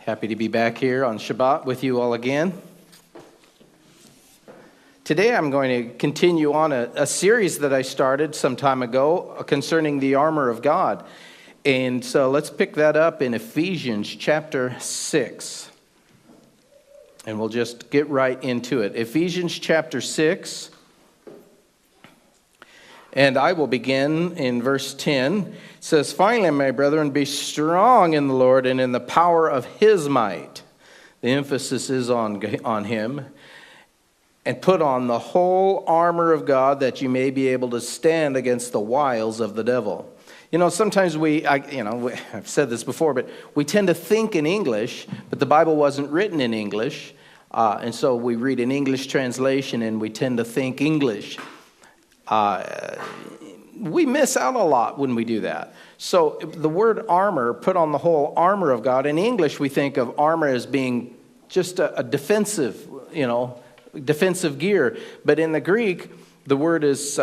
Happy to be back here on Shabbat with you all again. Today I'm going to continue on a series that I started some time ago concerning the armor of God. And so let's pick that up in Ephesians chapter 6. And we'll just get right into it. Ephesians chapter 6. And I will begin in verse 10. It says, "Finally, my brethren, be strong in the Lord and in the power of his might." The emphasis is on him. "And put on the whole armor of God, that you may be able to stand against the wiles of the devil." You know, sometimes I've said this before, but we tend to think in English, but the Bible wasn't written in English. And so we read an English translation and we tend to think English. We miss out a lot when we do that. So the word armor, put on the whole armor of God. In English, we think of armor as being just a defensive, defensive gear. But in the Greek, the word is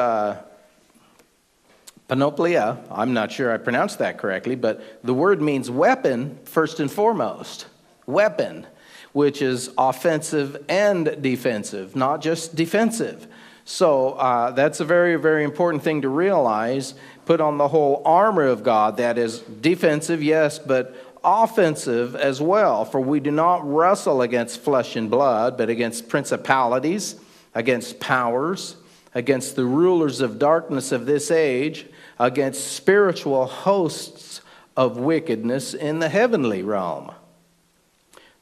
panoplia. I'm not sure I pronounced that correctly, but the word means weapon first and foremost. Weapon, which is offensive and defensive, not just defensive. So that's a very, very important thing to realize. Put on the whole armor of God. That is defensive, yes, but offensive as well. For we do not wrestle against flesh and blood, but against principalities, against powers, against the rulers of darkness of this age, against spiritual hosts of wickedness in the heavenly realm.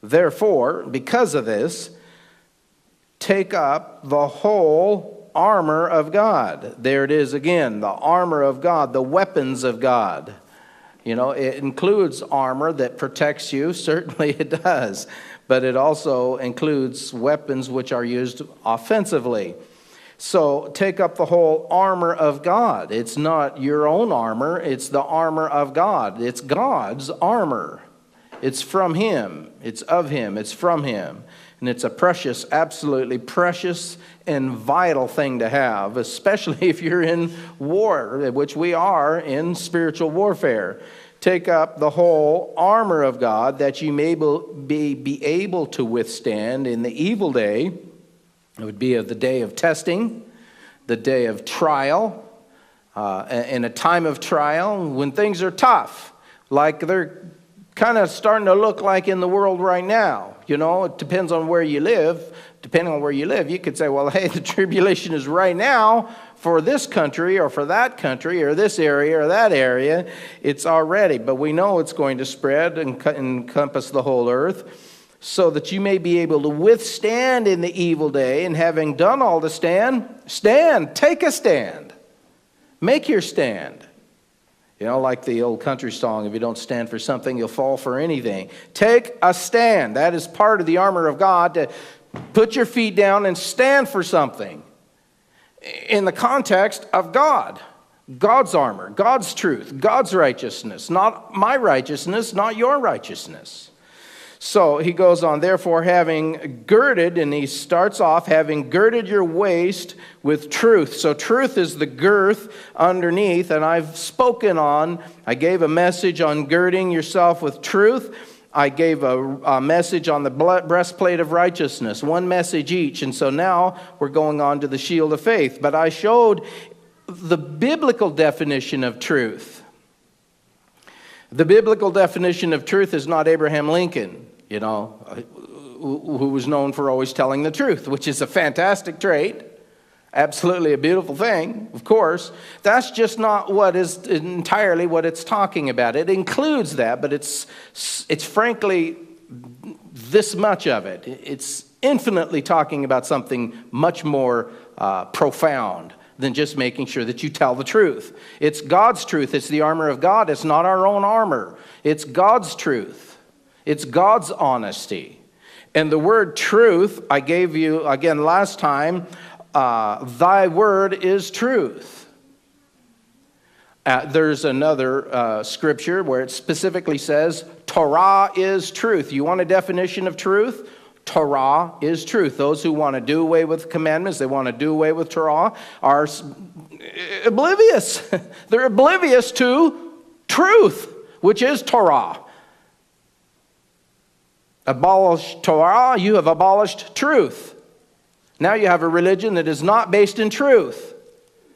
Therefore, because of this, take up the whole armor of God. There it is again, the armor of God, the weapons of God. You know, it includes armor that protects you. Certainly it does. But it also includes weapons which are used offensively. So take up the whole armor of God. It's not your own armor. It's the armor of God. It's God's armor. It's from Him. It's of Him. It's from Him. And it's a precious, absolutely precious and vital thing to have, especially if you're in war, which we are in spiritual warfare. Take up the whole armor of God, that you may be able to withstand in the evil day. It would be of the day of testing, the day of trial, in a time of trial when things are tough, like they're kind of starting to look like in the world right now. You know, it depends on where you live. Depending on where you live, you could say, well, hey, the tribulation is right now for this country or for that country or this area or that area. It's already, but we know it's going to spread and encompass the whole earth, so that you may be able to withstand in the evil day, and having done all to stand, take a stand. Make your stand. You know, like the old country song, if you don't stand for something, you'll fall for anything. Take a stand. That is part of the armor of God, to put your feet down and stand for something in the context of God. God's armor, God's truth, God's righteousness, not my righteousness, not your righteousness. So he goes on, therefore, having girded, and he starts off, having girded your waist with truth. So truth is the girth underneath, and I gave a message on girding yourself with truth. I gave a message on the breastplate of righteousness, one message each. And so now we're going on to the shield of faith. But I showed the biblical definition of truth. The biblical definition of truth is not Abraham Lincoln, who was known for always telling the truth, which is a fantastic trait. Absolutely a beautiful thing, of course. That's just not what is entirely what it's talking about. It includes that, but it's frankly this much of it. It's infinitely talking about something much more profound than just making sure that you tell the truth. It's God's truth. It's the armor of God. It's not our own armor. It's God's truth. It's God's honesty. And the word truth, I gave you again last time, thy word is truth. There's another scripture where it specifically says, Torah is truth. You want a definition of truth? Torah is truth. Those who want to do away with commandments, they want to do away with Torah, are oblivious. They're oblivious to truth, which is Torah. abolished Torah, you have abolished truth. Now you have a religion that is not based in truth.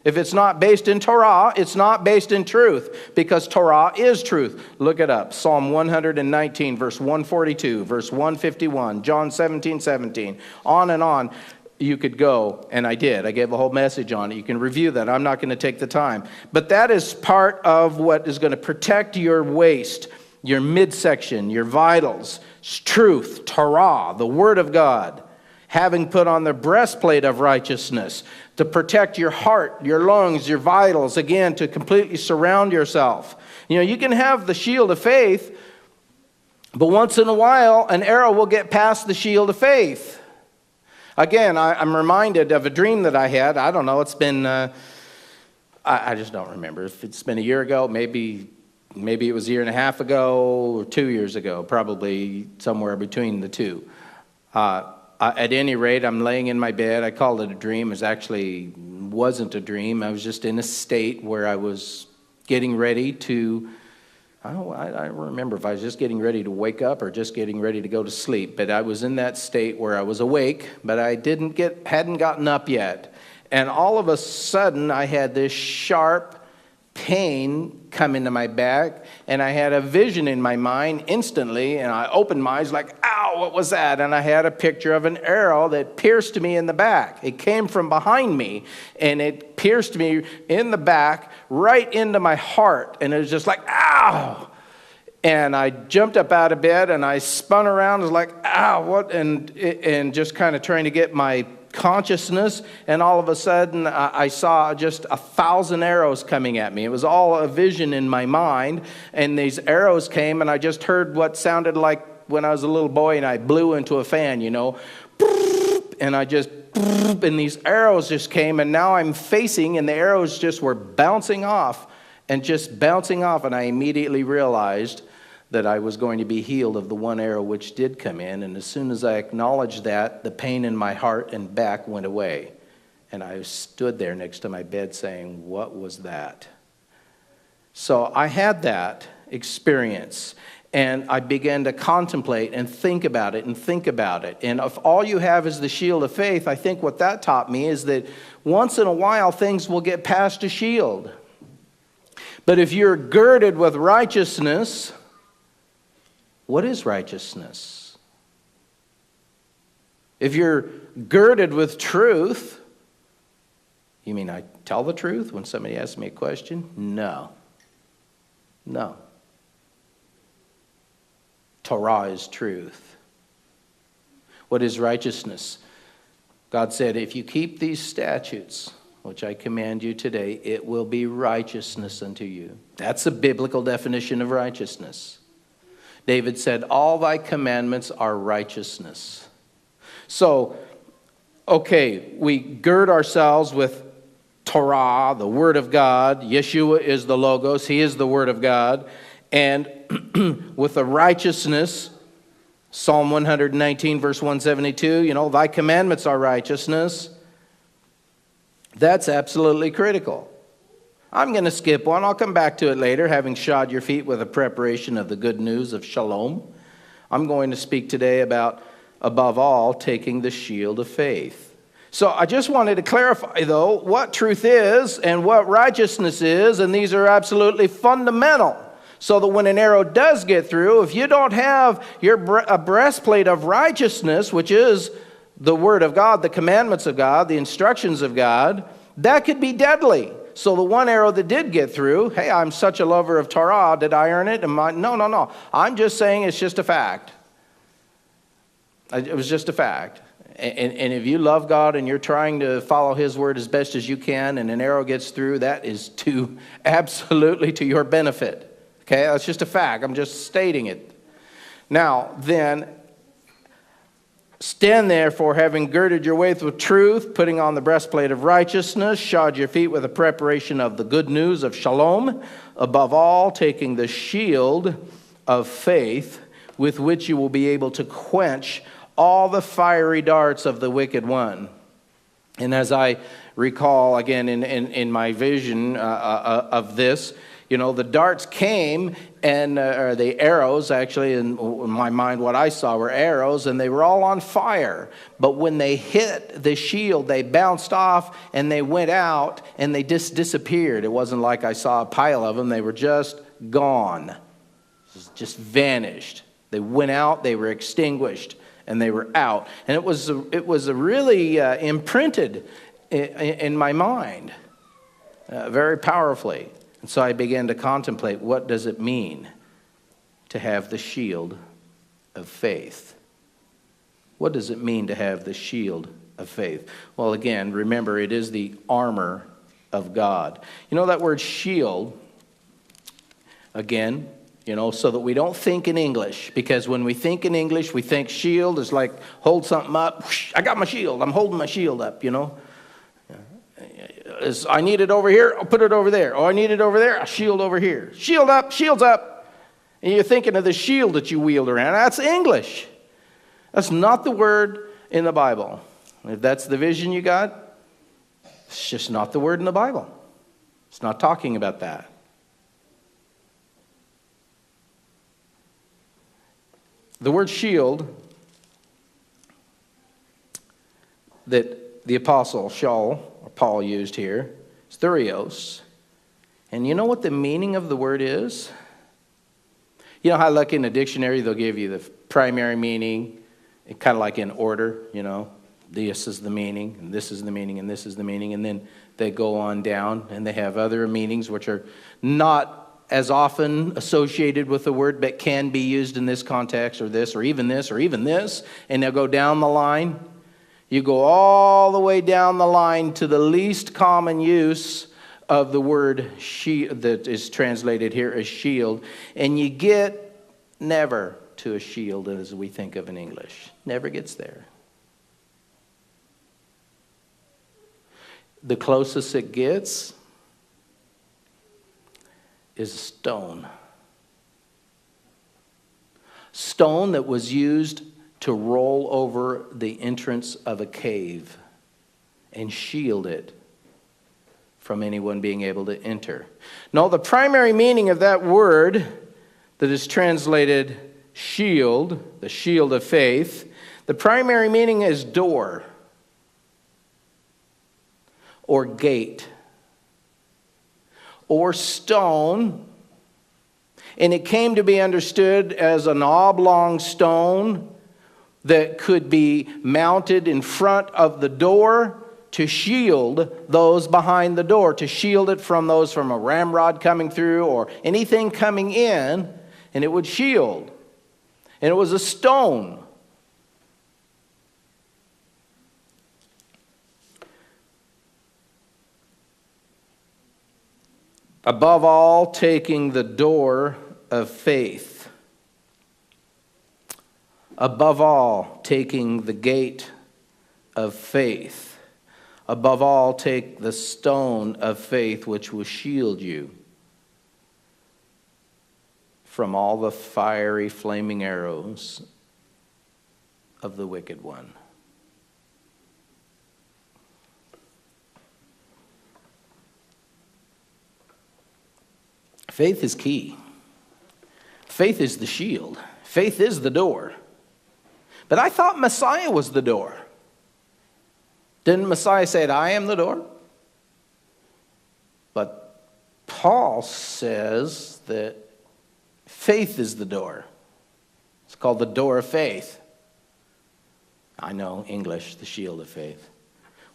If it's not based in Torah, it's not based in truth, because Torah is truth. Look it up. Psalm 119, verse 142, verse 151, John 17:17, on and on. You could go, and I did. I gave a whole message on it. You can review that. I'm not going to take the time. But that is part of what is going to protect your waist, your midsection, your vitals. It's truth, Torah, the Word of God. Having put on the breastplate of righteousness to protect your heart, your lungs, your vitals, again, to completely surround yourself. You know, you can have the shield of faith, but once in a while, an arrow will get past the shield of faith. Again, I'm reminded of a dream that I had. I don't know, it's been, I just don't remember. If it's been a year ago, maybe it was a year and a half ago, or 2 years ago, probably somewhere between the two. At any rate, I'm laying in my bed. I called it a dream. It actually wasn't a dream. I was just in a state where I was getting ready to, I don't remember if I was just getting ready to wake up or just getting ready to go to sleep. But I was in that state where I was awake, but I hadn't gotten up yet. And all of a sudden, I had this sharp pain come into my back, and I had a vision in my mind instantly, and I opened my eyes like, ow, what was that? And I had a picture of an arrow that pierced me in the back. It came from behind me, and it pierced me in the back right into my heart, and it was just like, ow! And I jumped up out of bed, and I spun around, and was like, ow, what? And just kind of trying to get my consciousness, and all of a sudden I saw just 1,000 arrows coming at me. It was all a vision in my mind, and these arrows came, and I just heard what sounded like when I was a little boy and I blew into a fan, you know, and and these arrows just came, and now I'm facing, and the arrows just were bouncing off, and I immediately realized that I was going to be healed of the one arrow which did come in. And as soon as I acknowledged that, the pain in my heart and back went away. And I stood there next to my bed saying, what was that? So I had that experience. And I began to contemplate and think about it. And if all you have is the shield of faith, I think what that taught me is that once in a while things will get past a shield. But if you're girded with righteousness, what is righteousness? If you're girded with truth, you mean I tell the truth when somebody asks me a question? No. Torah is truth. What is righteousness? God said, if you keep these statutes, which I command you today, it will be righteousness unto you. That's a biblical definition of righteousness. David said, all thy commandments are righteousness. So, okay, we gird ourselves with Torah, the Word of God. Yeshua is the Logos. He is the Word of God. And with the righteousness, Psalm 119, verse 172, you know, thy commandments are righteousness. That's absolutely critical. I'm going to skip one. I'll come back to it later, having shod your feet with a preparation of the good news of shalom. I'm going to speak today about, above all, taking the shield of faith. So I just wanted to clarify, though, what truth is and what righteousness is, and these are absolutely fundamental. So that when an arrow does get through, if you don't have a breastplate of righteousness, which is the Word of God, the commandments of God, the instructions of God, that could be deadly. So the one arrow that did get through, hey, I'm such a lover of Torah, did I earn it? No. I'm just saying it's just a fact. It was just a fact. And if you love God and you're trying to follow His word as best as you can, and an arrow gets through, that is absolutely to your benefit. Okay, that's just a fact. I'm just stating it. Now, then, stand therefore, having girded your waist with truth, putting on the breastplate of righteousness, shod your feet with the preparation of the good news of shalom, above all, taking the shield of faith, with which you will be able to quench all the fiery darts of the wicked one. And as I recall, again, in my vision of this, The darts came, and or the arrows, actually, in my mind, what I saw were arrows, and they were all on fire. But when they hit the shield, they bounced off, and they went out, and they just disappeared. It wasn't like I saw a pile of them. They were just gone, just vanished. They went out, they were extinguished, and they were out. And it was really imprinted in my mind very powerfully. And so I began to contemplate, what does it mean to have the shield of faith? What does it mean to have the shield of faith? Well, again, remember, it is the armor of God. That word shield, again, so that we don't think in English. Because when we think in English, we think shield is like hold something up. Whoosh, I got my shield. I'm holding my shield up, I need it over here, I'll put it over there. Oh, I need it over there, I'll shield over here. Shield up, shield's up. And you're thinking of the shield that you wield around. That's English. That's not the word in the Bible. If that's the vision you got, it's just not the word in the Bible. It's not talking about that. The word shield that the apostle Paul used here is thurios. And you know what the meaning of the word is? You know how like in a dictionary they'll give you the primary meaning, kind of like in order, this is the meaning, and this is the meaning, and this is the meaning, and then they go on down, and they have other meanings which are not as often associated with the word, but can be used in this context, or this, or even this, or even this, and they'll go down the line. You go all the way down the line to the least common use of the word shield that is translated here as shield, and you get never to a shield as we think of in English. Never gets there. The closest it gets is a stone. Stone that was used to roll over the entrance of a cave and shield it from anyone being able to enter. No, the primary meaning of that word that is translated shield, the shield of faith, the primary meaning is door or gate or stone. And it came to be understood as an oblong stone that could be mounted in front of the door to shield those behind the door, to shield it from those from a ramrod coming through or anything coming in, and it would shield. And it was a stone. Above all, taking the door of faith. Above all, taking the gate of faith. Above all, take the stone of faith, which will shield you from all the fiery, flaming arrows of the wicked one. Faith is key. Faith is the shield. Faith is the door. But I thought Messiah was the door. Didn't Messiah say, I am the door? But Paul says that faith is the door. It's called the door of faith. I know, English, the shield of faith.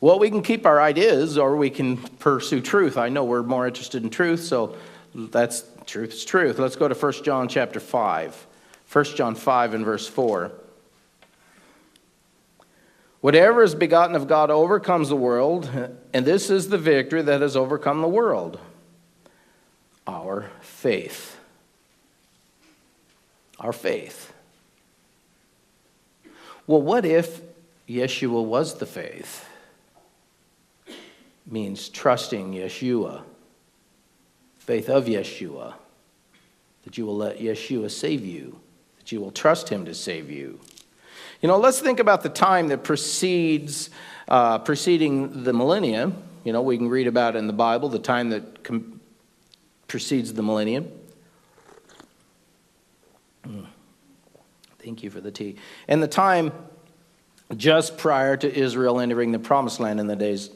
Well, we can keep our ideas or we can pursue truth. I know we're more interested in truth, so that's truth is truth. Let's go to 1 John chapter 5. 1 John 5 and verse 4. Whatever is begotten of God overcomes the world, and this is the victory that has overcome the world, our faith. Our faith. Well, what if Yeshua was the faith? Means trusting Yeshua. Faith of Yeshua. That you will let Yeshua save you. That you will trust him to save you. Let's think about the time that preceding the millennium. We can read about in the Bible the time that precedes the millennium. Thank you for the tea. And the time just prior to Israel entering the promised land in the days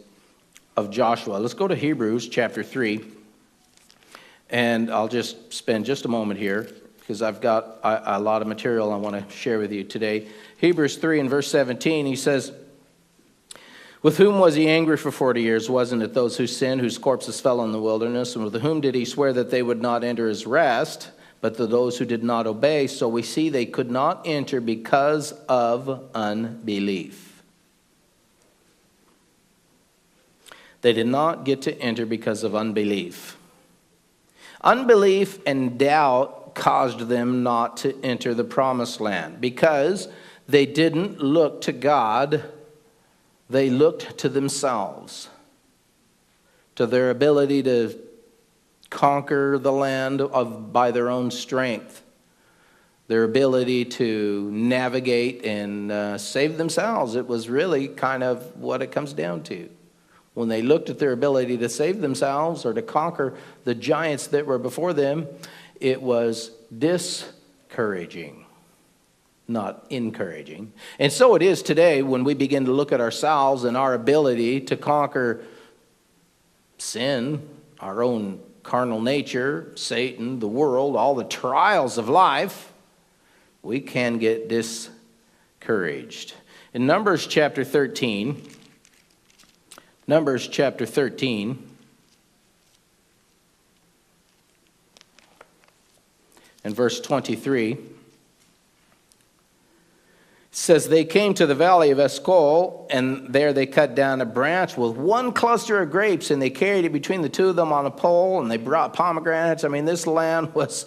of Joshua. Let's go to Hebrews chapter 3. And I'll just spend just a moment here because I've got a lot of material I want to share with you today. Hebrews 3 and verse 17, he says, with whom was he angry for 40 years? Wasn't it those who sinned, whose corpses fell in the wilderness? And with whom did he swear that they would not enter his rest, but to those who did not obey? So we see they could not enter because of unbelief. They did not get to enter because of unbelief. Unbelief and doubt caused them not to enter the promised land because they didn't look to God. They looked to themselves, to their ability to conquer the land by their own strength, their ability to navigate and save themselves. It was really kind of what it comes down to. When they looked at their ability to save themselves or to conquer the giants that were before them, it was discouraging, not encouraging. And so it is today when we begin to look at ourselves and our ability to conquer sin, our own carnal nature, Satan, the world, all the trials of life, we can get discouraged. In Numbers chapter 13, and verse 23, says, they came to the valley of Eshcol, and there they cut down a branch with one cluster of grapes, and they carried it between the two of them on a pole, and they brought pomegranates. I mean, this land was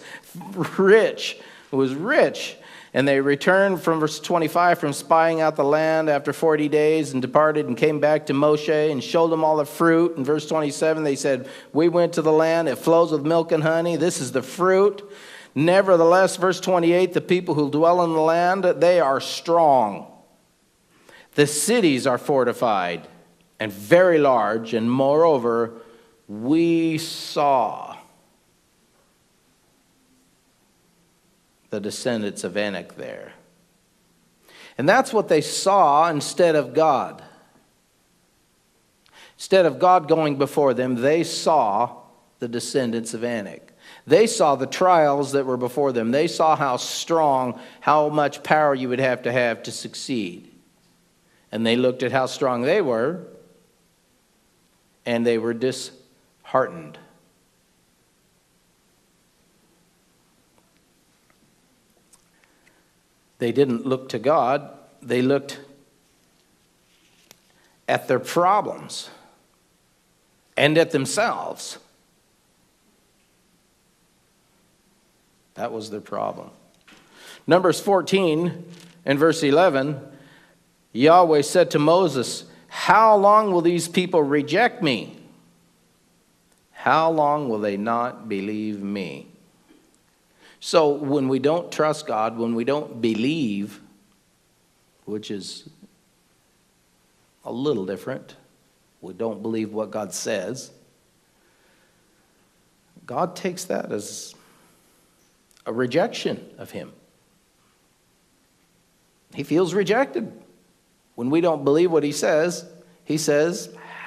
rich. It was rich. And they returned from verse 25 from spying out the land after 40 days and departed and came back to Moshe and showed them all the fruit. In verse 27, they said, we went to the land. It flows with milk and honey. This is the fruit. Nevertheless, verse 28, the people who dwell in the land, they are strong. The cities are fortified and very large. And moreover, we saw the descendants of Anak there. And that's what they saw instead of God. Instead of God going before them, they saw the descendants of Anak. They saw the trials that were before them. They saw how strong, how much power you would have to succeed. And they looked at how strong they were, and they were disheartened. They didn't look to God. They looked at their problems and at themselves. That was their problem. Numbers 14 and verse 11, Yahweh said to Moses, how long will these people reject me? How long will they not believe me? So when we don't trust God, when we don't believe, which is a little different, we don't believe what God says, God takes that as a rejection of him. He feels rejected. When we don't believe what he says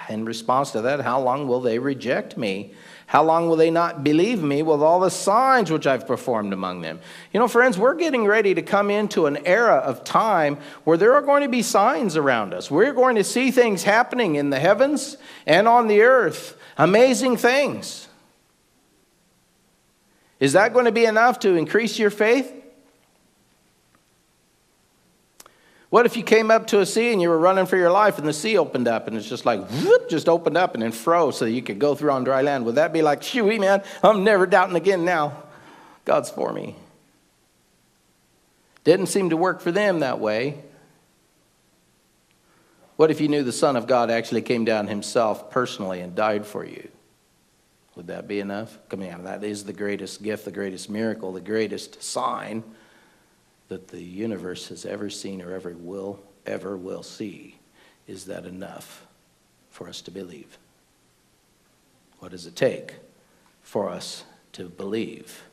in response to that, how long will they reject me? How long will they not believe me with all the signs which I've performed among them? You know, friends, we're getting ready to come into an era of time where there are going to be signs around us. We're going to see things happening in the heavens and on the earth. Amazing things. Is that going to be enough to increase your faith? What if you came up to a sea and you were running for your life and the sea opened up and it's just like, whoop, just opened up and then froze so you could go through on dry land? Would that be like, shoo, man, I'm never doubting again now. God's for me. Didn't seem to work for them that way. What if you knew the Son of God actually came down himself personally and died for you? Would that be enough? Come on, that is the greatest gift, the greatest miracle, the greatest sign that the universe has ever seen or ever will see. Is that enough for us to believe? What does it take for us to believe.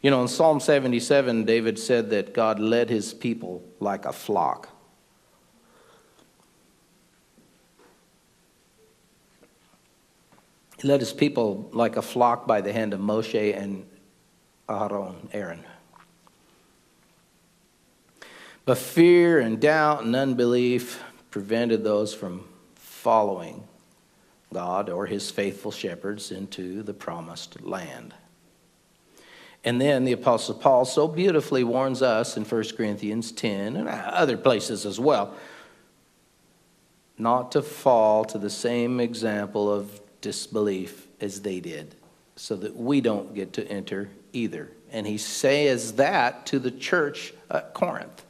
You know, in Psalm 77, David said that God led his people like a flock. He led his people like a flock by the hand of Moshe and Aaron. But fear and doubt and unbelief prevented those from following God or his faithful shepherds into the promised land. And then the Apostle Paul so beautifully warns us in 1 Corinthians 10 and other places as well, not to fall to the same example of disbelief as they did, so that we don't get to enter either. And he says that to the church at Corinth,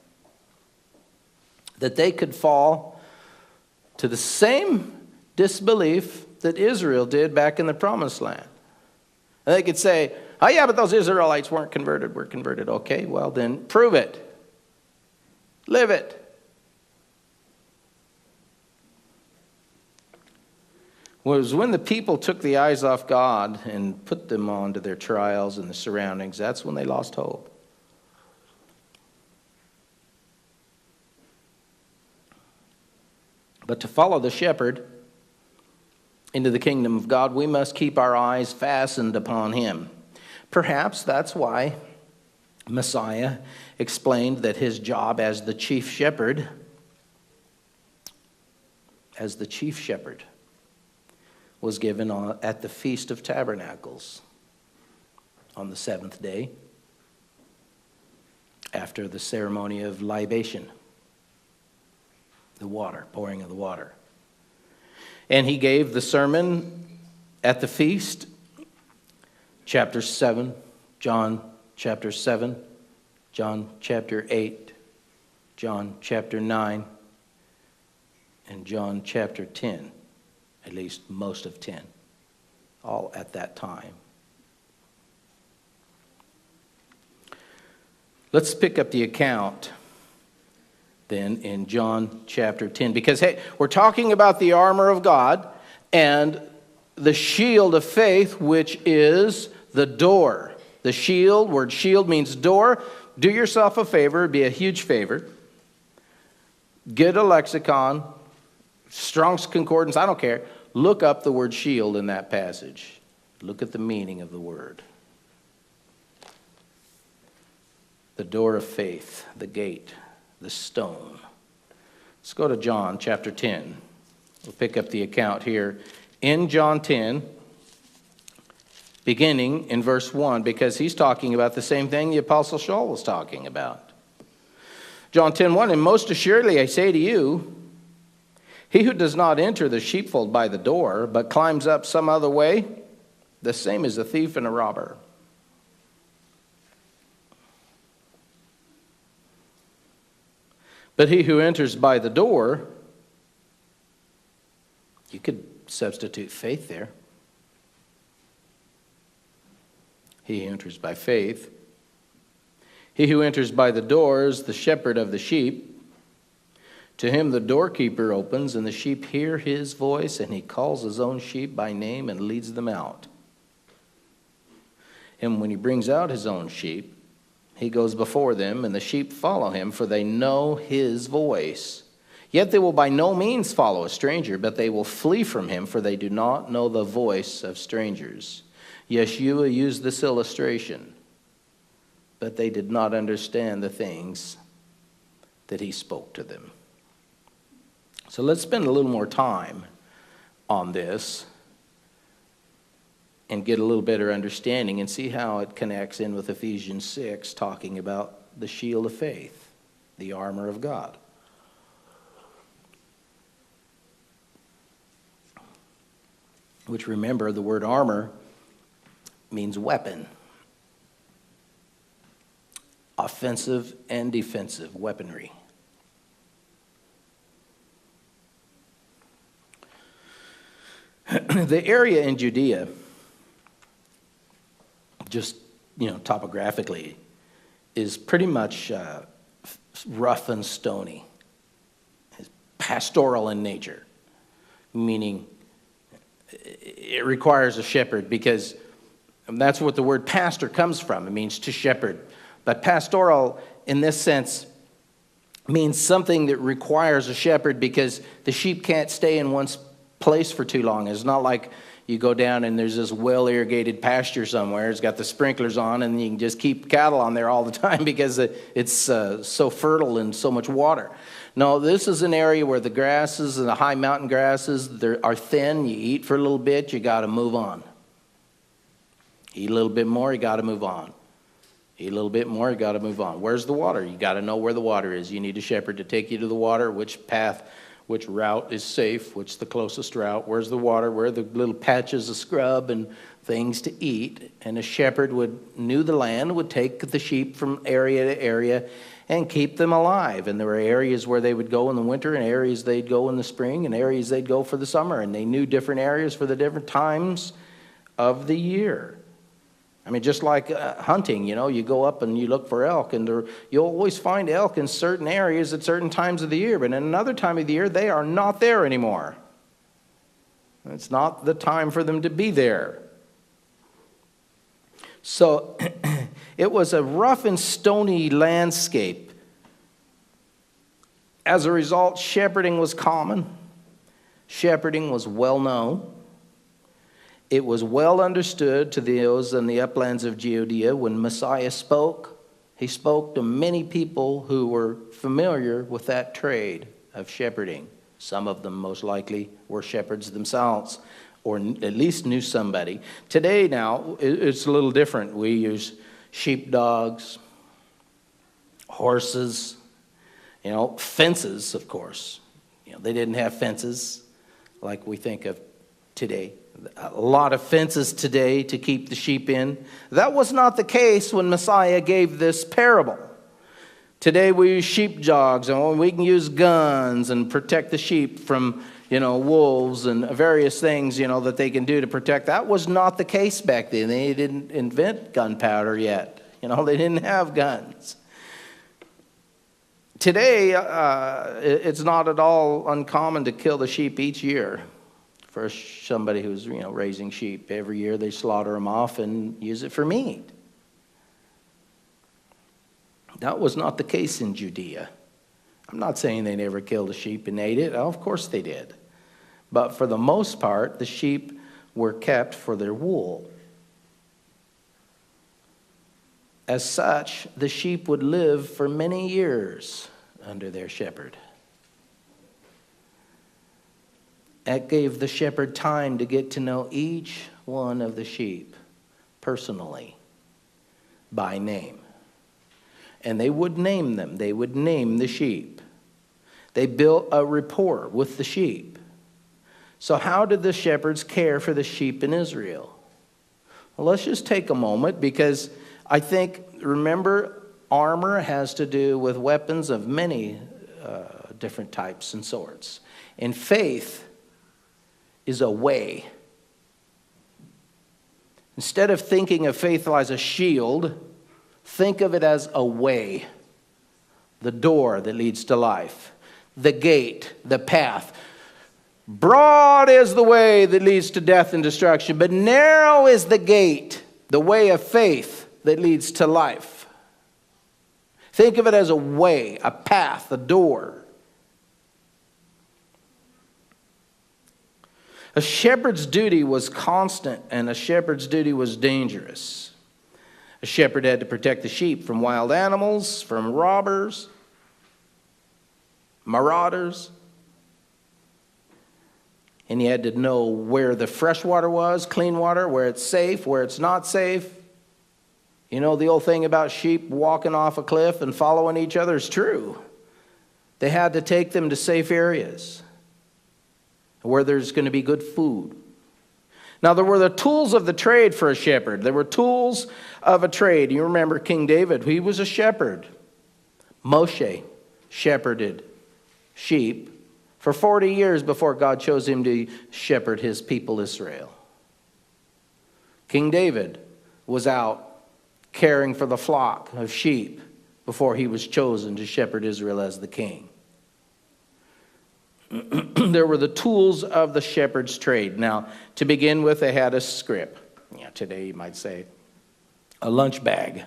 that they could fall to the same disbelief that Israel did back in the promised land. And they could say, oh yeah, but those Israelites weren't converted. We're converted. Okay, well then prove it. Live it. Was when the people took the eyes off God and put them onto their trials and the surroundings, that's when they lost hope. But to follow the shepherd into the kingdom of God, we must keep our eyes fastened upon him. Perhaps that's why Messiah explained that his job as the chief shepherd, was given at the Feast of Tabernacles on the seventh day after the ceremony of libation, the water, pouring of the water. And he gave the sermon at the feast, chapter 7, John chapter 7, John chapter 8, John chapter 9, and John chapter 10. At least most of 10, all at that time. Let's pick up the account then in John chapter 10, because hey, we're talking about the armor of God and the shield of faith, which is the door. The shield, word shield means door. Do yourself a favor, it'd be a huge favor. Get a lexicon, Strong's Concordance, I don't care. Look up the word shield in that passage. Look at the meaning of the word. The door of faith, the gate, the stone. Let's go to John chapter 10. We'll pick up the account here in John 10, beginning in verse 1, because he's talking about the same thing the Apostle Saul was talking about. John 10:1, and most assuredly I say to you, he who does not enter the sheepfold by the door, but climbs up some other way, the same is a thief and a robber. But he who enters by the door, you could substitute faith there. He who enters by faith. He who enters by the door is the shepherd of the sheep. To him the doorkeeper opens, and the sheep hear his voice, and he calls his own sheep by name and leads them out. And when he brings out his own sheep, he goes before them, and the sheep follow him, for they know his voice. Yet they will by no means follow a stranger, but they will flee from him, for they do not know the voice of strangers. Yeshua used this illustration, but they did not understand the things that he spoke to them. So let's spend a little more time on this and get a little better understanding and see how it connects in with Ephesians 6, talking about the shield of faith, the armor of God. Which, remember, the word armor means weapon. Offensive and defensive weaponry. The area in Judea, just, topographically, is pretty much rough and stony. It's pastoral in nature, meaning it requires a shepherd because And that's what the word pastor comes from. It means to shepherd. But pastoral, in this sense, means something that requires a shepherd because the sheep can't stay in one place for too long. It's not like you go down and there's this well-irrigated pasture somewhere. It's got the sprinklers on and you can just keep cattle on there all the time because it's so fertile and so much water. No, this is an area where the grasses and the high mountain grasses are thin. You eat for a little bit, you got to move on. Eat a little bit more, you got to move on. Eat a little bit more, you got to move on. Where's the water? You got to know where the water is. You need a shepherd to take you to the water, which path, which route is safe, which the closest route. Where's the water? Where are the little patches of scrub and things to eat? And a shepherd knew the land, would take the sheep from area to area and keep them alive. And there were areas where they would go in the winter and areas they'd go in the spring and areas they'd go for the summer. And they knew different areas for the different times of the year. I mean, just like hunting, you go up and you look for elk, and you'll always find elk in certain areas at certain times of the year. But in another time of the year, they are not there anymore. It's not the time for them to be there. So it was a rough and stony landscape. As a result, shepherding was common. Shepherding was well known. It was well understood to those in the uplands of Judea. When Messiah spoke, he spoke to many people who were familiar with that trade of shepherding. Some of them most likely were shepherds themselves, or at least knew somebody. Today now, it's a little different. We use sheepdogs, horses, fences, of course. They didn't have fences like we think of today. A lot of fences today to keep the sheep in. That was not the case when Messiah gave this parable. Today we use sheepdogs, and we can use guns and protect the sheep from, wolves and various things, that they can do to protect. That was not the case back then. They didn't invent gunpowder yet. They didn't have guns. Today, it's not at all uncommon to kill the sheep each year. For somebody who's, raising sheep, every year they slaughter them off and use it for meat. That was not the case in Judea. I'm not saying they never killed a sheep and ate it. Oh, of course they did. But for the most part, the sheep were kept for their wool. As such, the sheep would live for many years under their shepherd. That gave the shepherd time to get to know each one of the sheep personally by name. And they would name them. They would name the sheep. They built a rapport with the sheep. So how did the shepherds care for the sheep in Israel? Well, let's just take a moment, because I think, remember, armor has to do with weapons of many different types and sorts. And faith is a way. Instead of thinking of faith as a shield, think of it as a way. The door that leads to life. The gate, the path. Broad is the way that leads to death and destruction, but narrow is the gate, the way of faith that leads to life. Think of it as a way, a path, a door. A shepherd's duty was constant, and a shepherd's duty was dangerous. A shepherd had to protect the sheep from wild animals, from robbers, marauders. And he had to know where the fresh water was, clean water, where it's safe, where it's not safe. The old thing about sheep walking off a cliff and following each other is true. They had to take them to safe areas where there's going to be good food. Now, there were the tools of the trade for a shepherd. There were tools of a trade. You remember King David, he was a shepherd. Moshe shepherded sheep for 40 years before God chose him to shepherd his people Israel. King David was out caring for the flock of sheep before he was chosen to shepherd Israel as the king. There were the tools of the shepherd's trade. Now, to begin with, they had a scrip. today you might say a lunch bag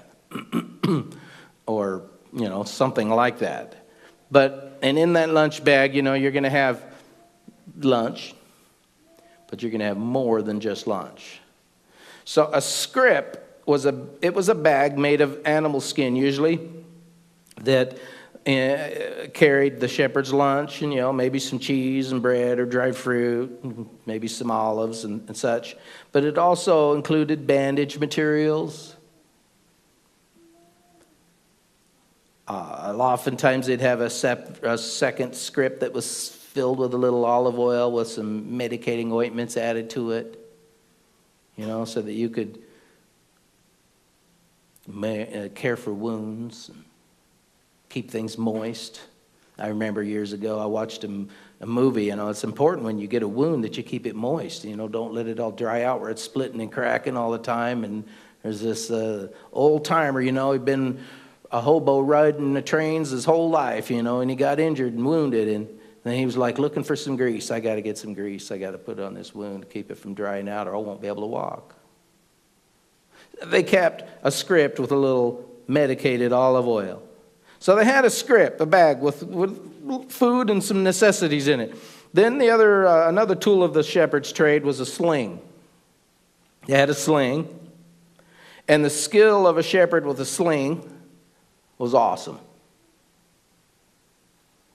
or, something like that. And in that lunch bag, you're going to have lunch, but you're going to have more than just lunch. So a scrip was a bag made of animal skin usually that carried the shepherd's lunch and, maybe some cheese and bread or dried fruit, maybe some olives and such. But it also included bandage materials. Oftentimes they'd have a second scrip that was filled with a little olive oil with some medicating ointments added to it, so that you could care for wounds and keep things moist. I remember years ago I watched a movie. It's important when you get a wound that you keep it moist. Don't let it all dry out where it's splitting and cracking all the time. And there's this old timer, he'd been a hobo riding the trains his whole life, and he got injured and wounded, and then he was like looking for some grease. I got to get some grease. I got to put it on this wound to keep it from drying out, or I won't be able to walk. They kept a script with a little medicated olive oil. So they had a script, a bag with food and some necessities in it. Then another tool of the shepherd's trade was a sling. They had a sling, and the skill of a shepherd with a sling was awesome.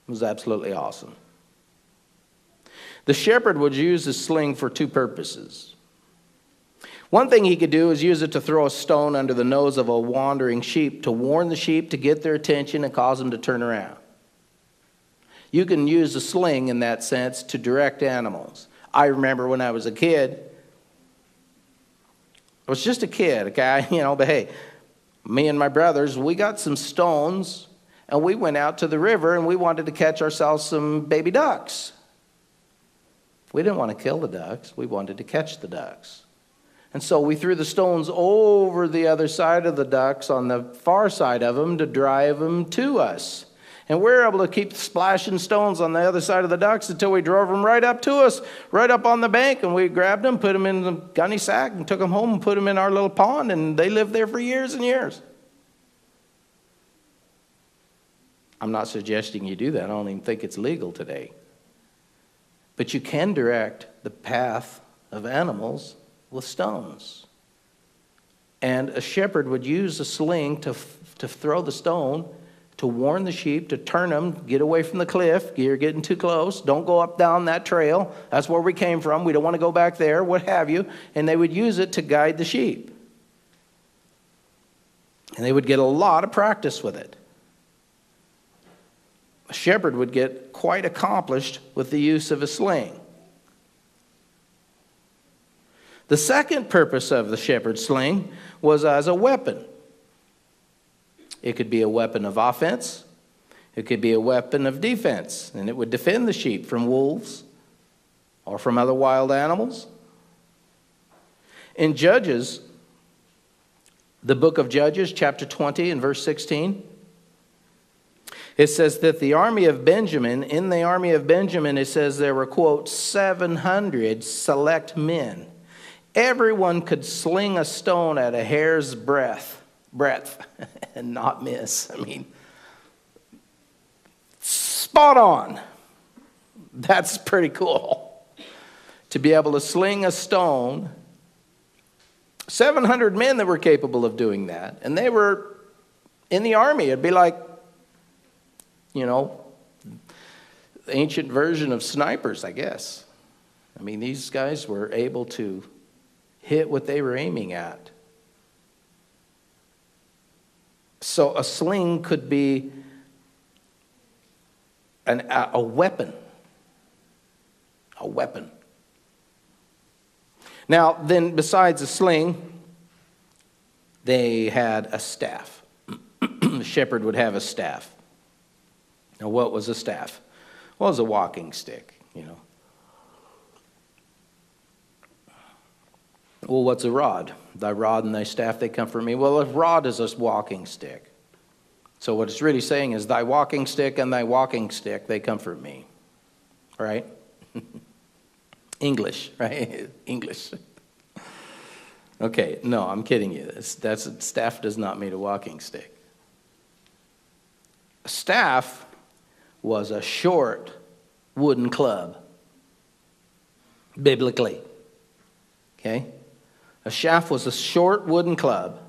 It was absolutely awesome. The shepherd would use the sling for two purposes. One thing he could do is use it to throw a stone under the nose of a wandering sheep to warn the sheep, to get their attention and cause them to turn around. You can use a sling in that sense to direct animals. I remember when I was a kid, I was just a kid, okay, but hey, me and my brothers, we got some stones and we went out to the river and we wanted to catch ourselves some baby ducks. We didn't want to kill the ducks. We wanted to catch the ducks. And so we threw the stones over the other side of the ducks on the far side of them to drive them to us. And we were able to keep splashing stones on the other side of the ducks until we drove them right up to us, right up on the bank. And we grabbed them, put them in the gunny sack, and took them home and put them in our little pond. And they lived there for years and years. I'm not suggesting you do that. I don't even think it's legal today. But you can direct the path of animals with stones. And a shepherd would use a sling to throw the stone, to warn the sheep, to turn them, get away from the cliff. You're getting too close. Don't go up down that trail. That's where we came from. We don't want to go back there, what have you. And they would use it to guide the sheep. And they would get a lot of practice with it. A shepherd would get quite accomplished with the use of a sling. The second purpose of the shepherd's sling was as a weapon. It could be a weapon of offense. It could be a weapon of defense. And it would defend the sheep from wolves or from other wild animals. In Judges, the book of Judges, chapter 20 and verse 16, it says that in the army of Benjamin, it says there were, quote, 700 select men. Everyone could sling a stone at a hair's breadth and not miss. I mean, spot on. That's pretty cool. To be able to sling a stone. 700 men that were capable of doing that. And they were in the army. It'd be like, the ancient version of snipers, I guess. I mean, these guys were able to hit what they were aiming at. So a sling could be a weapon. A weapon. Now, then, besides a sling, they had a staff. The shepherd would have a staff. Now, what was a staff? Well, it was a walking stick, Well, what's a rod? Thy rod and thy staff, they comfort me. Well, a rod is a walking stick. So what it's really saying is, thy walking stick and thy walking stick, they comfort me. Right? English, right? English. Okay, no, I'm kidding you. Staff does not mean a walking stick. A staff was a short wooden club, biblically. Okay? A staff was a short wooden club.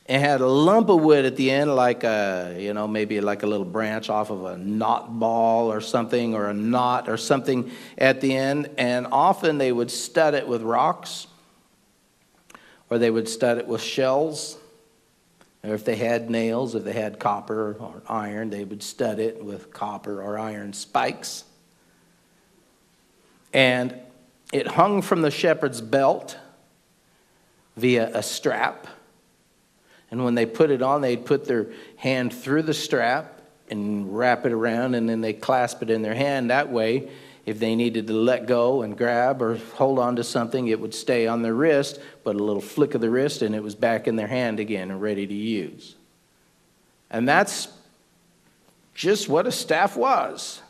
It had a lump of wood at the end, like maybe like a little branch off of a knot ball or something, or a knot or something at the end. And often they would stud it with rocks, or they would stud it with shells. Or if they had nails, if they had copper or iron, they would stud it with copper or iron spikes. And it hung from the shepherd's belt via a strap. And when they put it on, they'd put their hand through the strap and wrap it around, and then they clasp it in their hand. That way, if they needed to let go and grab or hold on to something, it would stay on their wrist, but a little flick of the wrist, and it was back in their hand again and ready to use. And that's just what a staff was.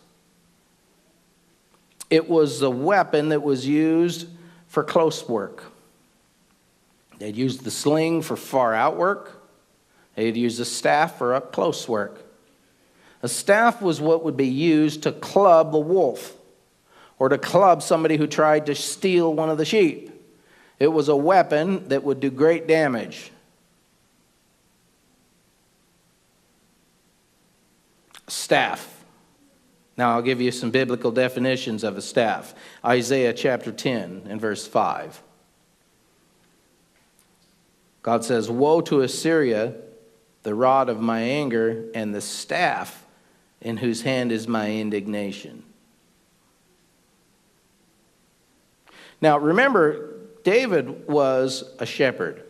It was a weapon that was used for close work. They'd use the sling for far out work. They'd use the staff for up close work. A staff was what would be used to club a wolf or to club somebody who tried to steal one of the sheep. It was a weapon that would do great damage. Staff. Now I'll give you some biblical definitions of a staff. Isaiah chapter 10 and verse 5. God says, "Woe to Assyria, the rod of my anger, and the staff in whose hand is my indignation." Now remember, David was a shepherd.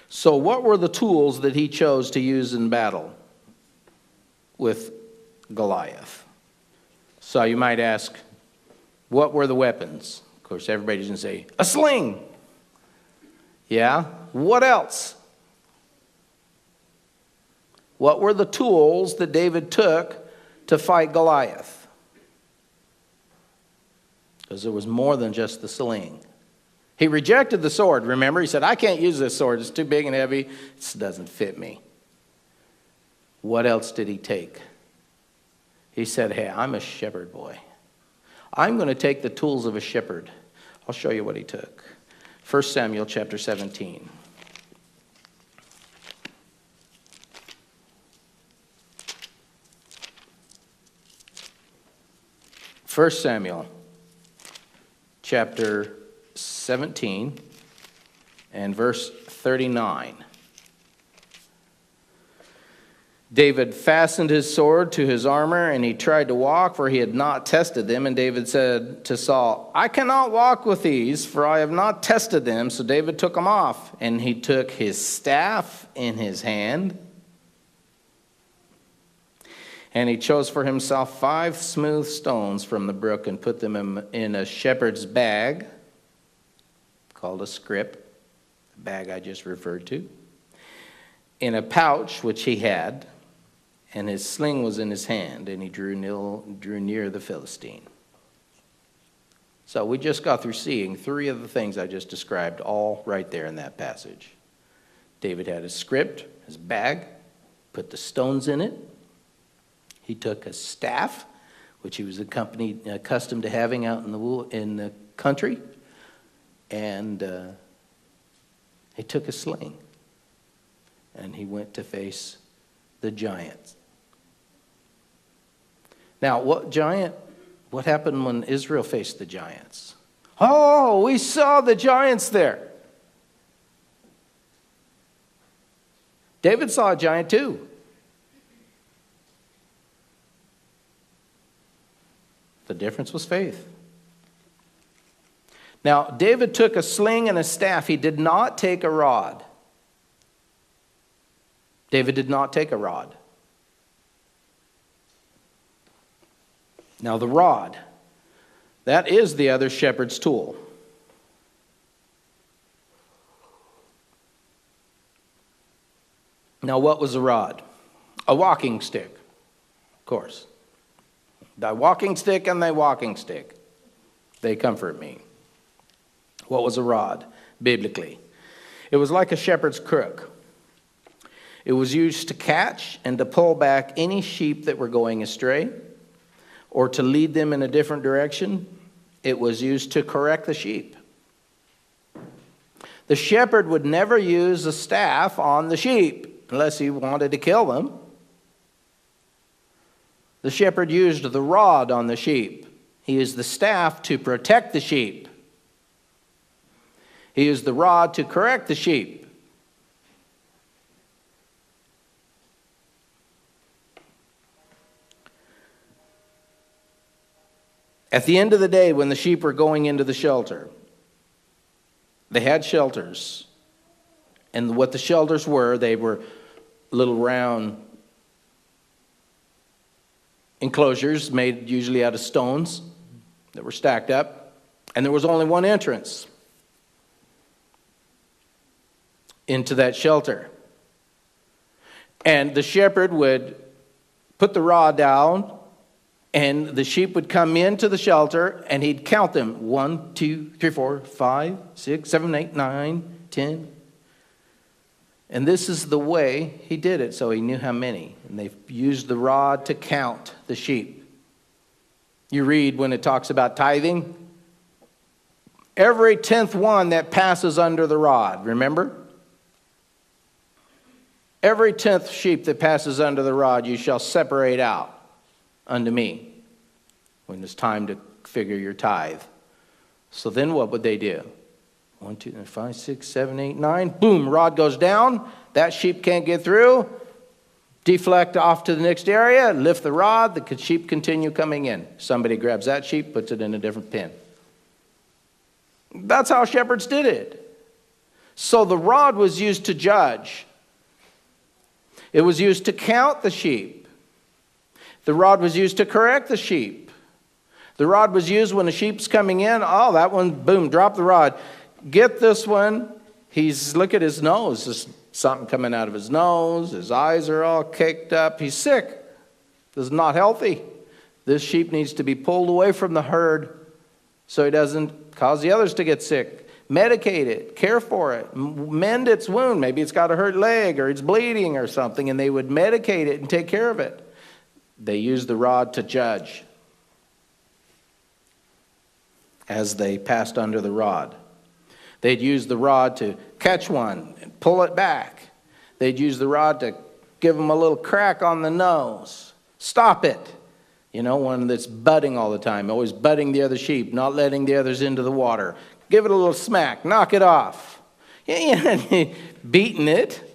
So what were the tools that he chose to use in battle with Goliath? So you might ask, what were the weapons? Of course, everybody's going to say, a sling. Yeah, what else? What were the tools that David took to fight Goliath? Because there was more than just the sling. He rejected the sword, remember? He said, I can't use this sword. It's too big and heavy. It doesn't fit me. What else did he take? He said, hey, I'm a shepherd boy. I'm going to take the tools of a shepherd. I'll show you what he took. 1 Samuel chapter 17. 1 Samuel chapter 17 and verse 39. David fastened his sword to his armor, and he tried to walk, for he had not tested them. And David said to Saul, I cannot walk with these, for I have not tested them. So David took them off, and he took his staff in his hand, and he chose for himself 5 smooth stones from the brook and put them in a shepherd's bag, called a scrip, the bag I just referred to, in a pouch which he had, and his sling was in his hand, and he drew near the Philistine. So we just got through seeing 3 of the things I just described, all right there in that passage. David had his script, his bag, put the stones in it. He took a staff, which he was accustomed to having out in the country, and he took a sling, and he went to face the giants. Now, what happened when Israel faced the giants? Oh, we saw the giants there. David saw a giant too. The difference was faith. Now, David took a sling and a staff. He did not take a rod. David did not take a rod. Now, the rod, that is the other shepherd's tool. Now, what was the rod? A walking stick, of course. Thy walking stick and thy walking stick, they comfort me. What was a rod, biblically? It was like a shepherd's crook. It was used to catch and to pull back any sheep that were going astray or to lead them in a different direction. It was used to correct the sheep. The shepherd would never use a staff on the sheep unless he wanted to kill them. The shepherd used the rod on the sheep. He used the staff to protect the sheep. He used the rod to correct the sheep. At the end of the day, when the sheep were going into the shelter, they had shelters. And what the shelters were, they were little round enclosures made usually out of stones that were stacked up. And there was only one entrance into that shelter. And the shepherd would put the rod down, and the sheep would come into the shelter, and he'd count them. 1, 2, 3, 4, 5, 6, 7, 8, 9, 10. And this is the way he did it, so he knew how many. And they used the rod to count the sheep. You read when it talks about tithing, every 10th one that passes under the rod, remember? Every 10th sheep that passes under the rod you shall separate out unto me when it's time to figure your tithe. So then what would they do? 1, 2, 3, 5, 6, 7, 8, 9. Boom, rod goes down. That sheep can't get through. Deflect off to the next area. Lift the rod. The sheep continue coming in. Somebody grabs that sheep, puts it in a different pen. That's how shepherds did it. So the rod was used to judge. It was used to count the sheep. The rod was used to correct the sheep. The rod was used when a sheep's coming in. Oh, that one, boom, drop the rod. Get this one. Look at his nose. There's something coming out of his nose. His eyes are all caked up. He's sick. This is not healthy. This sheep needs to be pulled away from the herd so he doesn't cause the others to get sick. Medicate it. Care for it. Mend its wound. Maybe it's got a hurt leg or it's bleeding or something, and they would medicate it and take care of it. They used the rod to judge as they passed under the rod. They'd use the rod to catch one and pull it back. They'd use the rod to give them a little crack on the nose. Stop it. You know, one that's butting all the time, always butting the other sheep, not letting the others into the water. Give it a little smack. Knock it off. Beating it.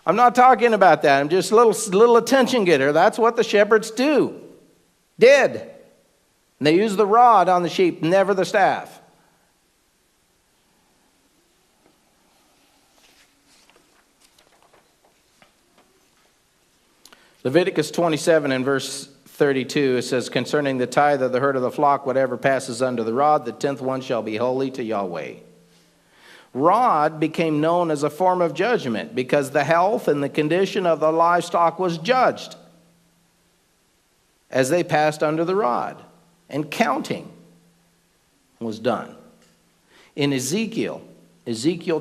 I'm not talking about that. I'm just a little attention getter. That's what the shepherds did. And they use the rod on the sheep, never the staff. Leviticus 27 and verse 32, it says, concerning the tithe of the herd of the flock, whatever passes under the rod, the 10th one shall be holy to Yahweh. Rod became known as a form of judgment because the health and the condition of the livestock was judged as they passed under the rod, and counting was done. In Ezekiel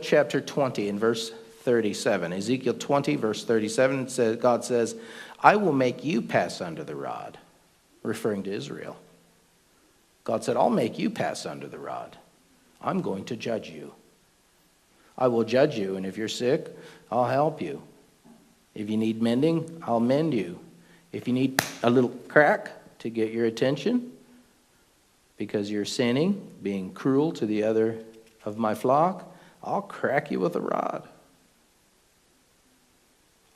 chapter 20 and verse 37, Ezekiel 20 verse 37, God says, I will make you pass under the rod, referring to Israel. God said, I'll make you pass under the rod. I'm going to judge you. I will judge you, and if you're sick, I'll help you. If you need mending, I'll mend you. If you need a little crack to get your attention because you're sinning, being cruel to the other of my flock, I'll crack you with a rod.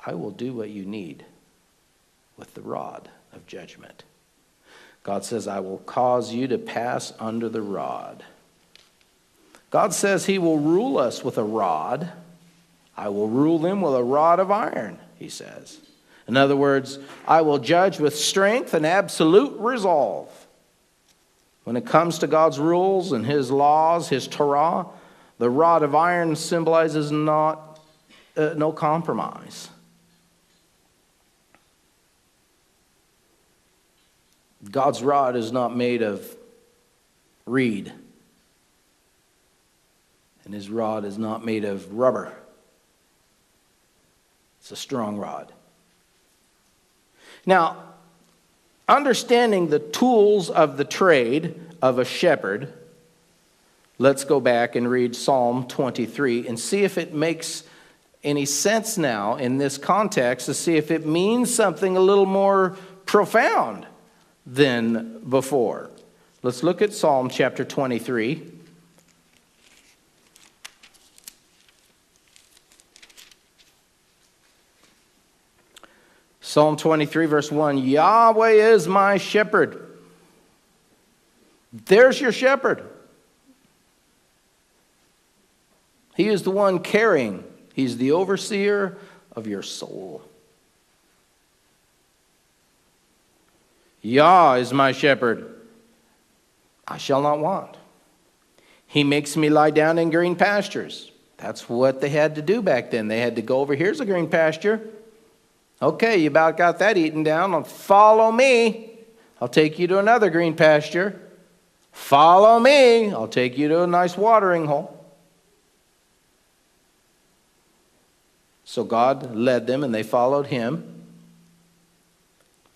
I will do what you need with the rod of judgment. God says, I will cause you to pass under the rod. God says he will rule us with a rod. I will rule them with a rod of iron, he says. In other words, I will judge with strength and absolute resolve. When it comes to God's rules and his laws, his Torah, the rod of iron symbolizes no compromise. God's rod is not made of reed. And his rod is not made of rubber. It's a strong rod. Now, understanding the tools of the trade of a shepherd, let's go back and read Psalm 23 and see if it makes any sense now in this context, to see if it means something a little more profound than before. Let's look at Psalm chapter 23. Psalm 23, verse 1, Yahweh is my shepherd. There's your shepherd. He is the one caring. He's the overseer of your soul. Yah is my shepherd. I shall not want. He makes me lie down in green pastures. That's what they had to do back then. They had to go over, here's a green pasture. Okay, you about got that eaten down. Follow me. I'll take you to another green pasture. Follow me. I'll take you to a nice watering hole. So God led them and they followed him.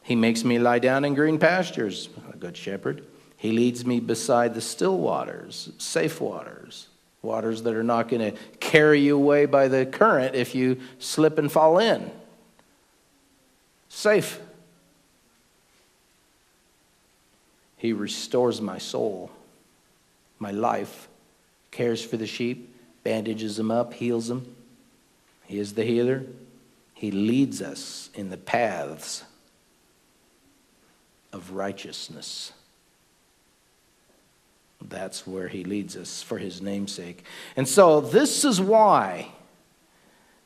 He makes me lie down in green pastures, a good shepherd. He leads me beside the still waters, safe waters, waters that are not going to carry you away by the current if you slip and fall in. Safe. He restores my soul, my life, cares for the sheep, bandages them up, heals them. He is the healer. He leads us in the paths of righteousness. That's where he leads us for his name's sake. And so this is why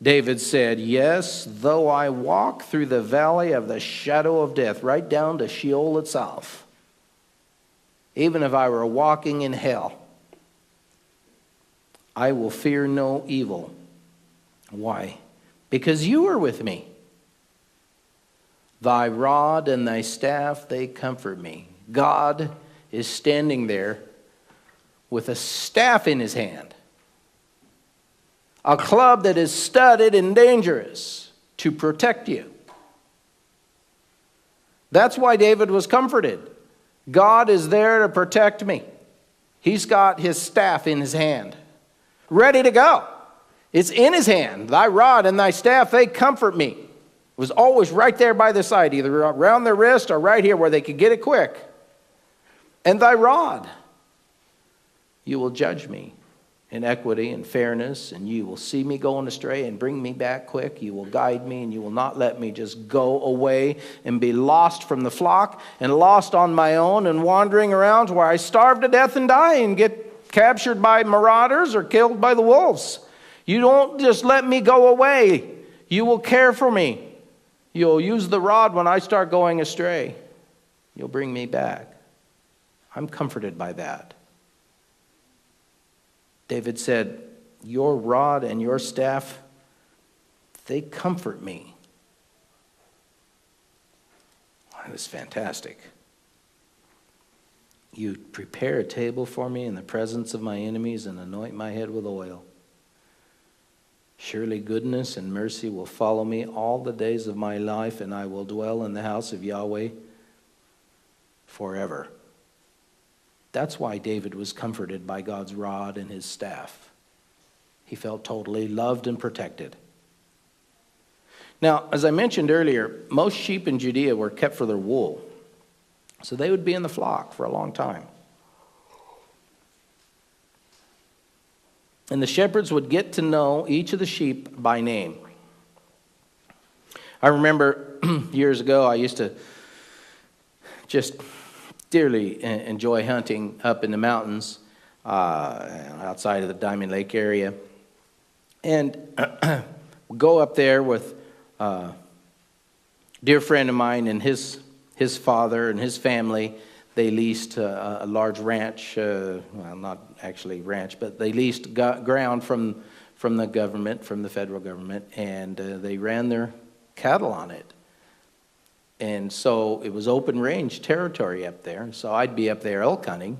David said, yes, though I walk through the valley of the shadow of death, right down to Sheol itself, even if I were walking in hell, I will fear no evil. Why? Because you are with me. Thy rod and thy staff, they comfort me. God is standing there with a staff in his hand. A club that is studded and dangerous to protect you. That's why David was comforted. God is there to protect me. He's got his staff in his hand, ready to go. It's in his hand. Thy rod and thy staff, they comfort me. It was always right there by the side, either around their wrist or right here where they could get it quick. And thy rod, you will judge me in equity and fairness, and you will see me going astray and bring me back quick. You will guide me, and you will not let me just go away and be lost from the flock and lost on my own and wandering around where I starve to death and die and get captured by marauders or killed by the wolves. You don't just let me go away. You will care for me. You'll use the rod when I start going astray. You'll bring me back. I'm comforted by that. David said, your rod and your staff, they comfort me. That is fantastic. You prepare a table for me in the presence of my enemies and anoint my head with oil. Surely goodness and mercy will follow me all the days of my life, and I will dwell in the house of Yahweh forever. That's why David was comforted by God's rod and his staff. He felt totally loved and protected. Now, as I mentioned earlier, most sheep in Judea were kept for their wool. So they would be in the flock for a long time. And the shepherds would get to know each of the sheep by name. I remember years ago, I used to just dearly enjoy hunting up in the mountains outside of the Diamond Lake area. And go up there with a dear friend of mine and his father and his family. They leased a large ranch, well, not actually ranch, but they leased ground from the government, from the federal government, and they ran their cattle on it. And so it was open range territory up there. So I'd be up there elk hunting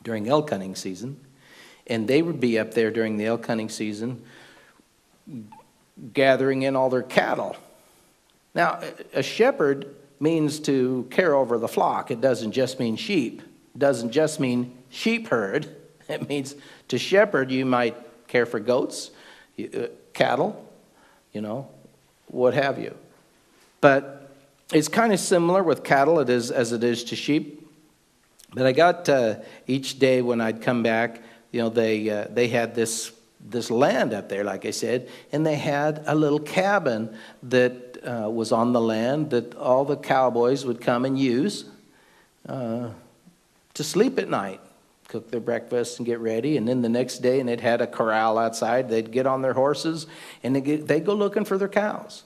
during elk hunting season. And they would be up there during the elk hunting season gathering in all their cattle. Now, a shepherd means to care over the flock. It doesn't just mean sheep. It doesn't just mean sheep herd. It means to shepherd, you might care for goats, cattle, what have you. But it's kind of similar with cattle as it is to sheep. But I got each day when I'd come back, they had this land up there, like I said, and they had a little cabin that was on the land that all the cowboys would come and use to sleep at night, cook their breakfast and get ready. And then the next day, and it had a corral outside, they'd get on their horses and they'd go looking for their cows.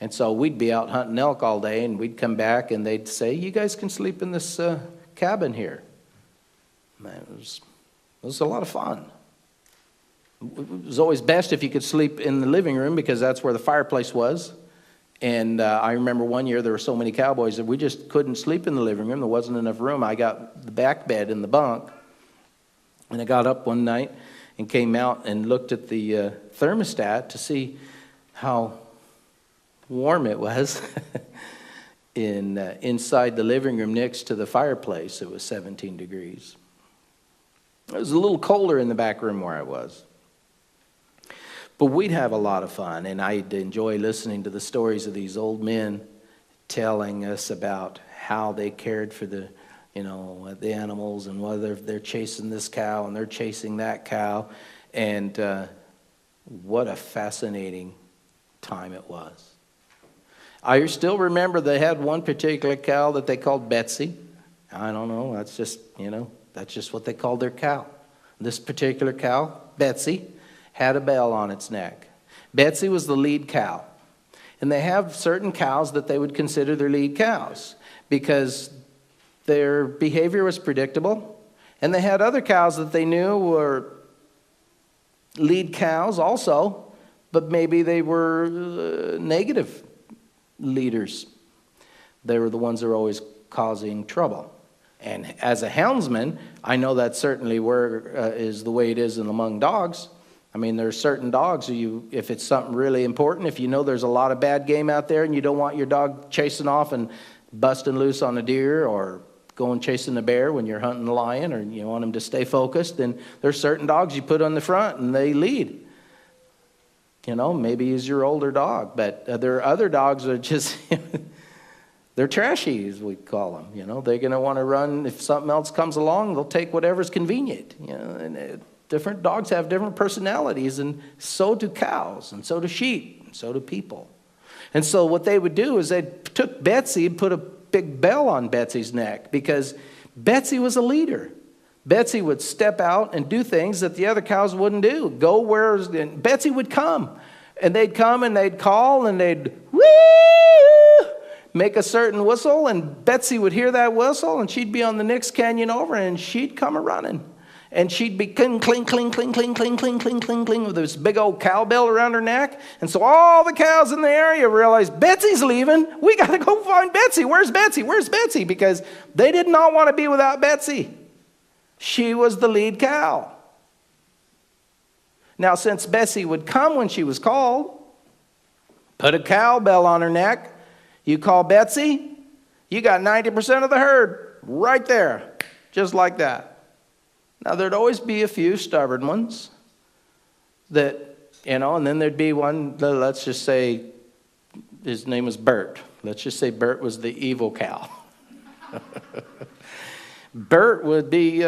And so we'd be out hunting elk all day, and we'd come back and they'd say, you guys can sleep in this cabin here. Man, it was a lot of fun. It was always best if you could sleep in the living room because that's where the fireplace was. And I remember one year there were so many cowboys that we just couldn't sleep in the living room. There wasn't enough room. I got the back bed in the bunk. And I got up one night and came out and looked at the thermostat to see how warm it was inside the living room next to the fireplace. It was 17 degrees. It was a little colder in the back room where I was. But we'd have a lot of fun, and I'd enjoy listening to the stories of these old men telling us about how they cared for the animals, and whether they're chasing this cow and they're chasing that cow. And what a fascinating time it was. I still remember they had one particular cow that they called Betsy. I don't know, that's just what they called their cow. This particular cow, Betsy, had a bell on its neck. Betsy was the lead cow. And they have certain cows that they would consider their lead cows because their behavior was predictable. And they had other cows that they knew were lead cows also, but maybe they were negative leaders. They were the ones that were always causing trouble. And as a houndsman, I know that certainly is the way it is among dogs. I mean, there are certain dogs, if it's something really important, if you know there's a lot of bad game out there and you don't want your dog chasing off and busting loose on a deer or going chasing a bear when you're hunting a lion, or you want them to stay focused, then there's certain dogs you put on the front and they lead. Maybe he's your older dog, but there are other dogs that are just, they're trashy, as we call them. They're going to want to run. If something else comes along, they'll take whatever's convenient. Different dogs have different personalities, and so do cows, and so do sheep, and so do people. And so what they would do is they took Betsy and put a big bell on Betsy's neck because Betsy was a leader. Betsy would step out and do things that the other cows wouldn't do. Go where, and Betsy would come. And they'd come and they'd call and they'd woo, make a certain whistle, and Betsy would hear that whistle and she'd be on the next canyon over and she'd come a-running. And she'd be cling, cling, cling, cling, cling, cling, cling, cling, cling, cling with this big old cowbell around her neck. And so all the cows in the area realized, Betsy's leaving. We got to go find Betsy. Where's Betsy? Where's Betsy? Because they did not want to be without Betsy. She was the lead cow. Now, since Betsy would come when she was called, put a cowbell on her neck, you call Betsy, you got 90% of the herd right there, just like that. Now, there'd always be a few stubborn ones that, and then there'd be one, let's just say his name was Bert. Let's just say Bert was the evil cow. Bert would be,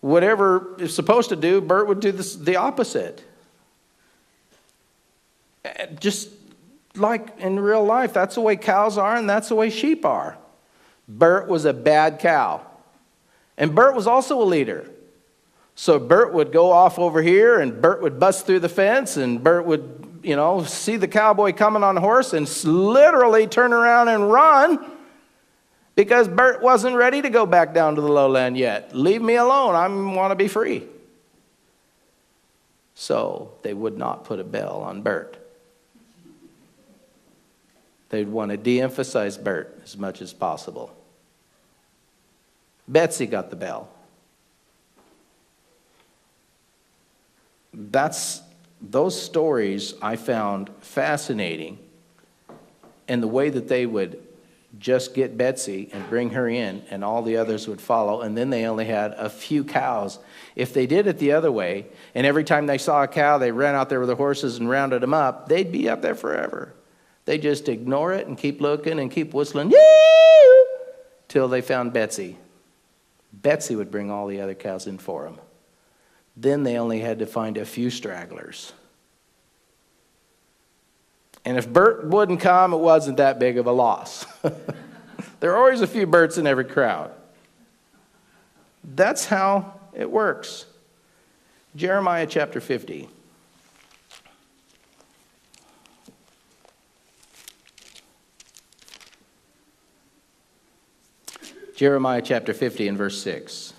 whatever it's supposed to do, Bert would do the opposite. Just like in real life, that's the way cows are and that's the way sheep are. Bert was a bad cow. And Bert was also a leader. So Bert would go off over here and Bert would bust through the fence and Bert would, see the cowboy coming on a horse and literally turn around and run because Bert wasn't ready to go back down to the lowland yet. Leave me alone. I want to be free. So they would not put a bell on Bert. They'd want to de-emphasize Bert as much as possible. Betsy got the bell. those stories I found fascinating, and the way that they would just get Betsy and bring her in, and all the others would follow, and then they only had a few cows. If they did it the other way, and every time they saw a cow, they ran out there with the horses and rounded them up, they'd be up there forever. They just ignore it and keep looking and keep whistling, yee, till they found Betsy. Betsy would bring all the other cows in for them. Then they only had to find a few stragglers. And if Bert wouldn't come, it wasn't that big of a loss. There are always a few Berts in every crowd. That's how it works. Jeremiah chapter 50. Jeremiah chapter 50 and verse 6.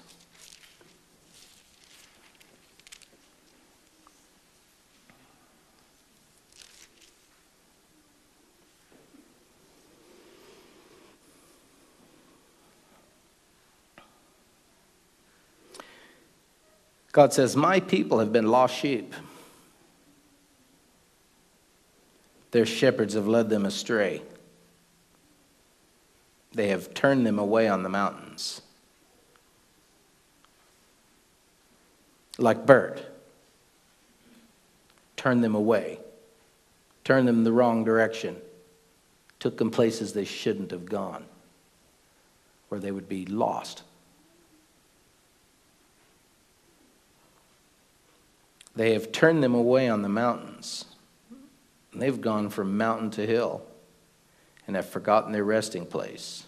God says, my people have been lost sheep. Their shepherds have led them astray. They have turned them away on the mountains. Like Bert. Turned them away. Turned them in the wrong direction. Took them places they shouldn't have gone, where they would be lost. They have turned them away on the mountains. And they've gone from mountain to hill and have forgotten their resting place.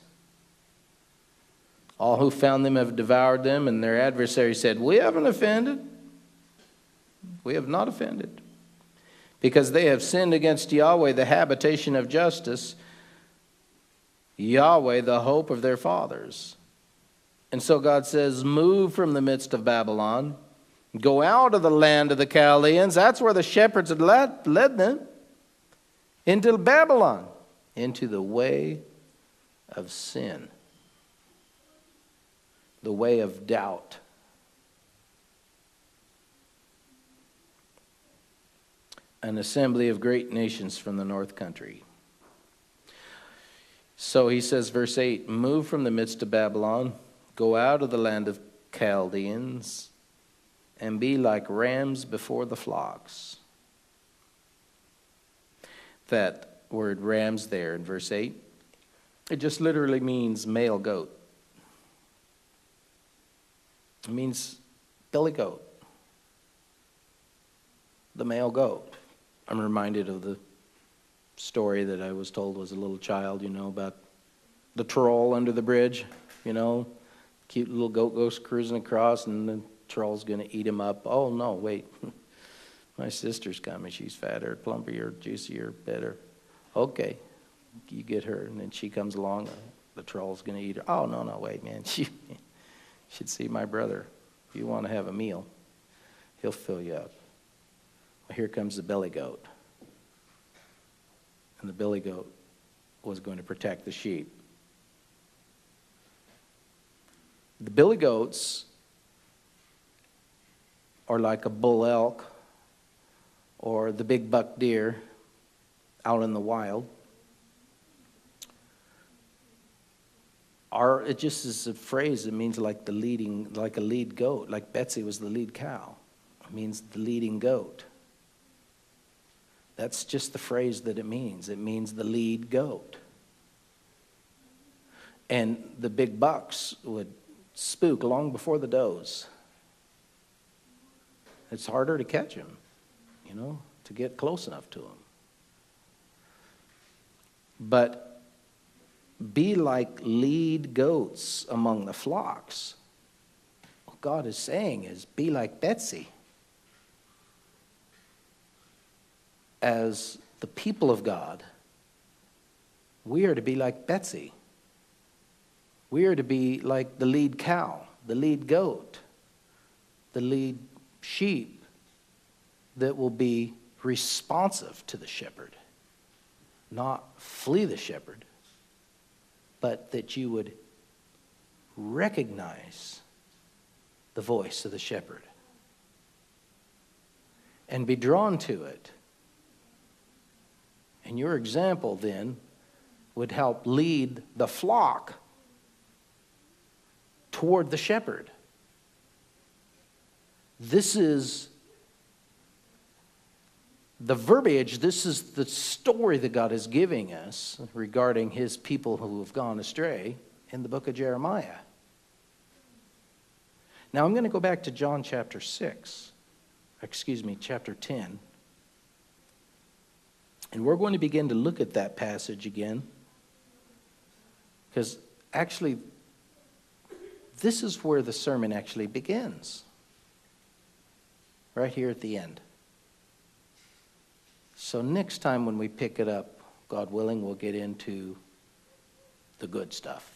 All who found them have devoured them, and their adversaries said, we haven't offended. We have not offended. Because they have sinned against Yahweh, the habitation of justice, Yahweh, the hope of their fathers. And so God says, move from the midst of Babylon. Go out of the land of the Chaldeans. That's where the shepherds had led them. Into Babylon. Into the way of sin. The way of doubt. An assembly of great nations from the north country. So he says, verse 8, move from the midst of Babylon. Go out of the land of Chaldeans. And be like rams before the flocks. That word rams there in verse 8, it just literally means male goat. It means billy goat. The male goat. I'm reminded of the story that I was told as a little child, about the troll under the bridge, Cute little goat goes cruising across, and the troll's going to eat him up. Oh, no, wait. My sister's coming. She's fatter, plumpier, juicier, better. Okay, you get her. And then she comes along. The troll's going to eat her. Oh, no, wait, man. You should see my brother. If you want to have a meal, he'll fill you up. Well, here comes the billy goat. And the billy goat was going to protect the sheep. The billy goats are like a bull elk or the big buck deer out in the wild. It just is a phrase that means like a lead goat, like Betsy was the lead cow. It means the leading goat. That's just the phrase that it means. It means the lead goat. And the big bucks would spook long before the does. It's harder to catch them, to get close enough to them. But be like lead goats among the flocks. What God is saying is be like Betsy. As the people of God, we are to be like Betsy. We are to be like the lead cow, the lead goat, the lead sheep that will be responsive to the shepherd. Not flee the shepherd, but that you would recognize the voice of the shepherd. and be drawn to it. And your example then would help lead the flock toward the shepherd. This is the verbiage, this is the story that God is giving us regarding his people who have gone astray in the book of Jeremiah. Now I'm going to go back to John chapter 10. And we're going to begin to look at that passage again. Because actually, this is where the sermon actually begins. Right here at the end. So next time when we pick it up, God willing, we'll get into the good stuff.